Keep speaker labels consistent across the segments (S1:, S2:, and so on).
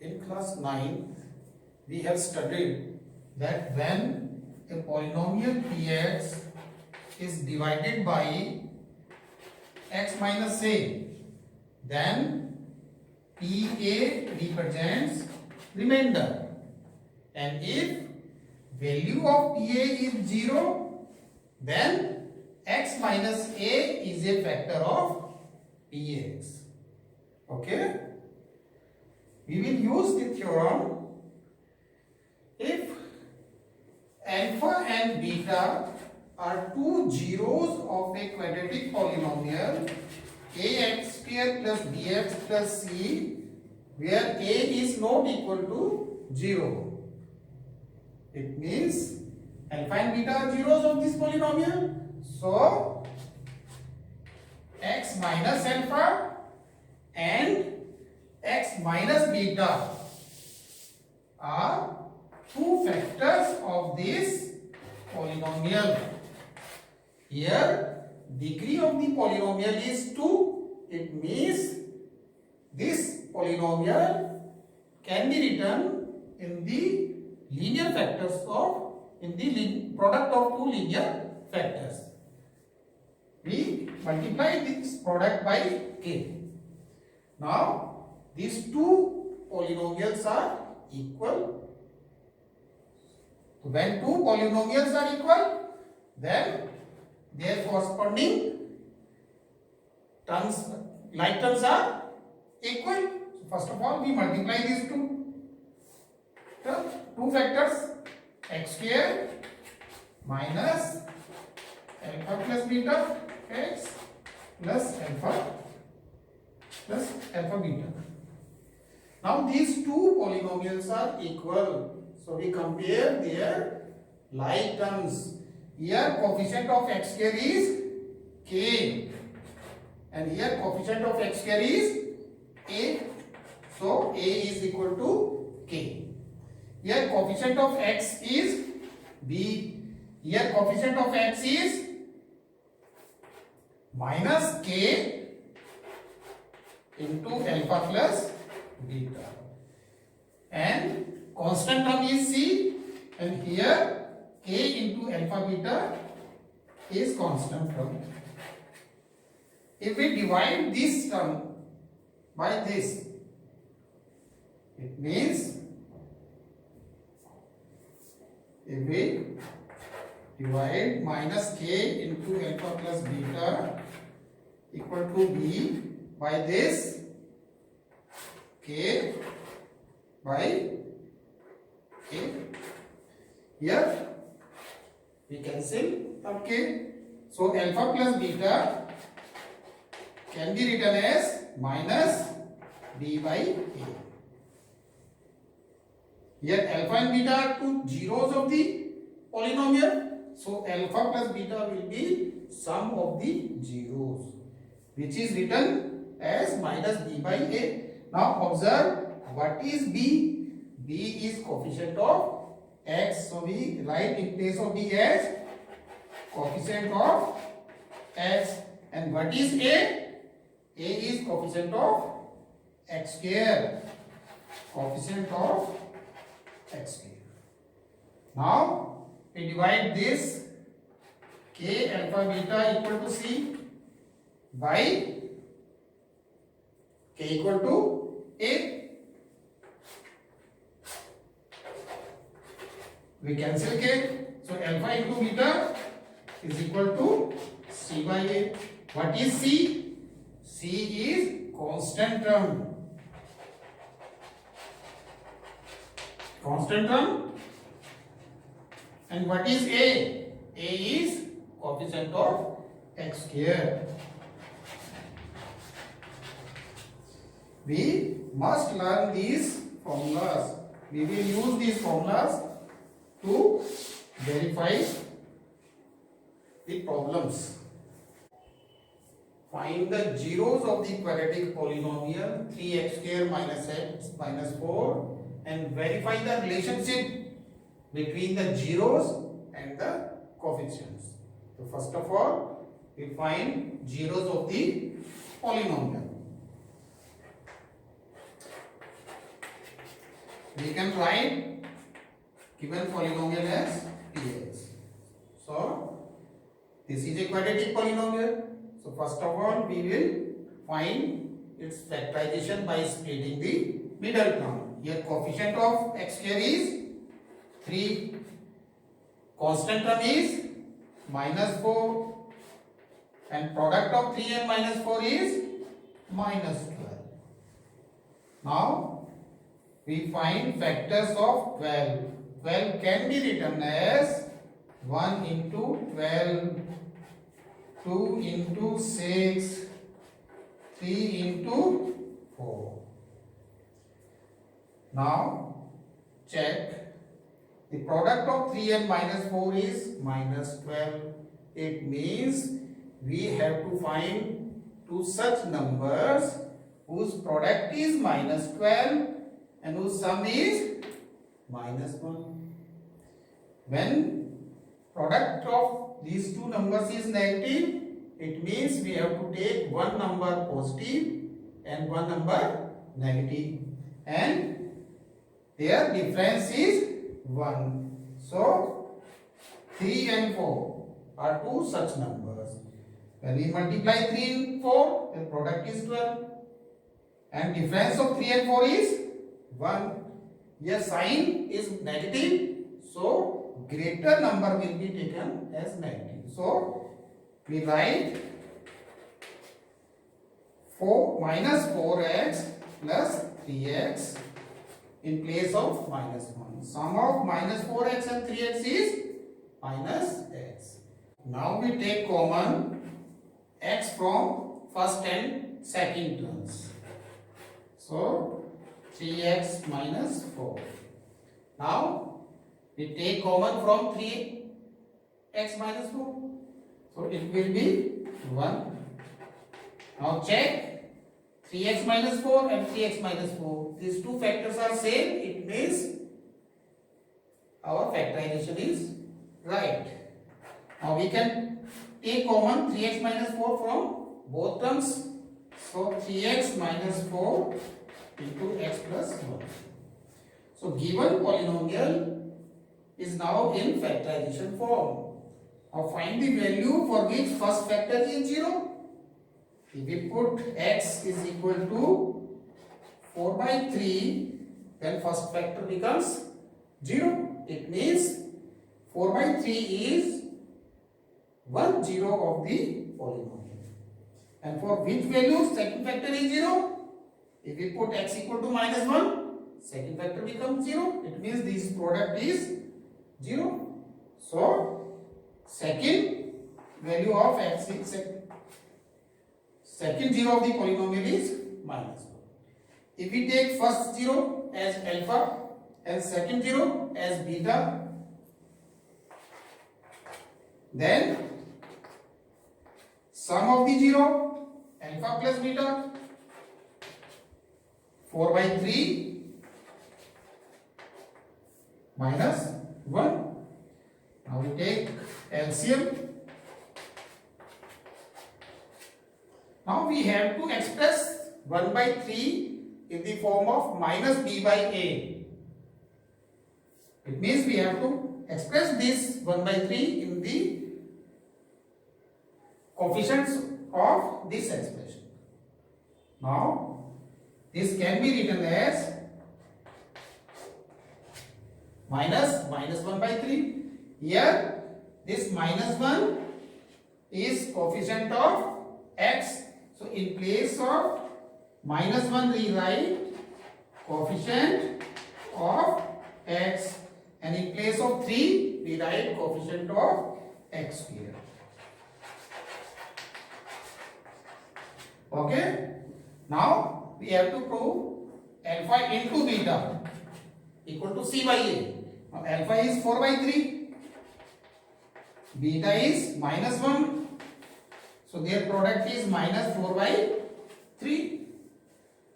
S1: In class 9, we have studied that when a polynomial px is divided by x minus a, then pa represents remainder, and if value of pa is 0, then x minus a is a factor of px. Okay? We will use the theorem if alpha and beta are two zeros of a quadratic polynomial ax square plus bx plus c, where a is not equal to 0. It means alpha and beta are zeros of this polynomial. So x minus alpha and x minus beta are two factors of this polynomial. Here degree of the polynomial is 2. It means this polynomial can be written in the linear factors of, in the product of two linear factors. We multiply this product by k. Now these two polynomials are equal. So when two polynomials are equal, then their corresponding terms, like terms are equal. So first of all, we multiply these two factors, x square minus alpha plus beta x plus alpha beta. Now these two polynomials are equal, so we compare their like terms. Here coefficient of x square is k, and here coefficient of x square is a, so a is equal to k. Here coefficient of x is b, here coefficient of x is minus k into alpha plus beta, and constant term is c, and here k into alpha beta is constant term. If we divide this term by this, it means if we divide minus k into alpha plus beta equal to b by this, k by k, here we cancel up k, so alpha plus beta can be written as minus b by a. Here alpha and beta are two zeros of the polynomial, so alpha plus beta will be sum of the zeros, which is written as minus b by a. Now observe, what is b? b is coefficient of x, so we write in place of b as coefficient of x. And what is a? a is coefficient of x square, coefficient of x square. Now we divide this k alpha beta equal to c by k equal to a. We cancel k, so alpha into beta is equal to c by a. What is c? c is constant term. Constant term. And what is a? a is coefficient of x square. We must learn these formulas. We will use these formulas to verify the problems. Find the zeros of the quadratic polynomial 3x square minus x minus 4 and verify the relationship between the zeros and the coefficients. So first of all, we find zeros of the polynomial. we can write given polynomial as px. So this is a quadratic polynomial. So first of all we will find its factorization by splitting the middle term. Here coefficient of x square is 3, constant term is -4, and product of 3 and -4 is -12. Now we find factors of 12. 12 can be written as 1 into 12, 2 into 6, 3 into 4. Now check. The product of 3 and -4 is -12. It means we have to find two such numbers whose product is -12 and whose sum is -1. When product of these two numbers is negative, it means we have to take one number positive and one number negative, and their difference is 1. So 3 and 4 are two such numbers. When we multiply 3 and 4, the product is 12, and difference of 3 and 4 is 1. Here sign is negative, so greater number will be taken as negative. So we write -4x plus 3x in place of -1. Sum of -4x and 3x is -x. Now we take common x from first and second terms. So 3x minus 4. Now we take common from 3x minus 4. So it will be 1. Now check 3x minus 4 and 3x minus 4. These two factors are same. It means our factorization is right. Now we can take common 3x minus 4 from both terms. So 3x minus 4 into x plus 1. So given polynomial is now in factorization form. Now find the value for which first factor is 0. If we put x is equal to 4 by 3, then first factor becomes 0. It means 4 by 3 is 1 0 of the polynomial. And for which value second factor is 0? If we put x equal to -1, second factor becomes 0. It means this product is 0. So second value of x is second 0 of the polynomial is -1. If we take first 0 as alpha and second 0 as beta, then sum of the 0, alpha plus beta, 4 by 3 minus 1. Now we take LCM. Now we have to express 1 by 3 in the form of minus b by a. It means we have to express this 1 by 3 in the coefficients of this expression. Now this can be written as minus 1 by 3. Here this -1 is coefficient of x. So in place of -1 we write coefficient of x, and in place of 3 we write coefficient of x square. Okay. Now we have to prove alpha into beta equal to c by a. Now alpha is 4 by 3, beta is -1. So their product is -4 by 3.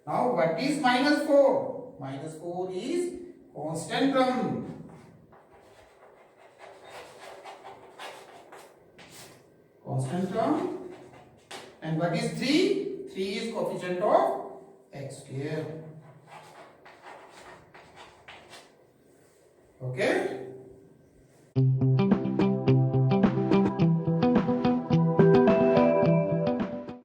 S1: Now what is -4? -4 is constant term. Constant term. And what is 3? 3 is coefficient of x square. Okay.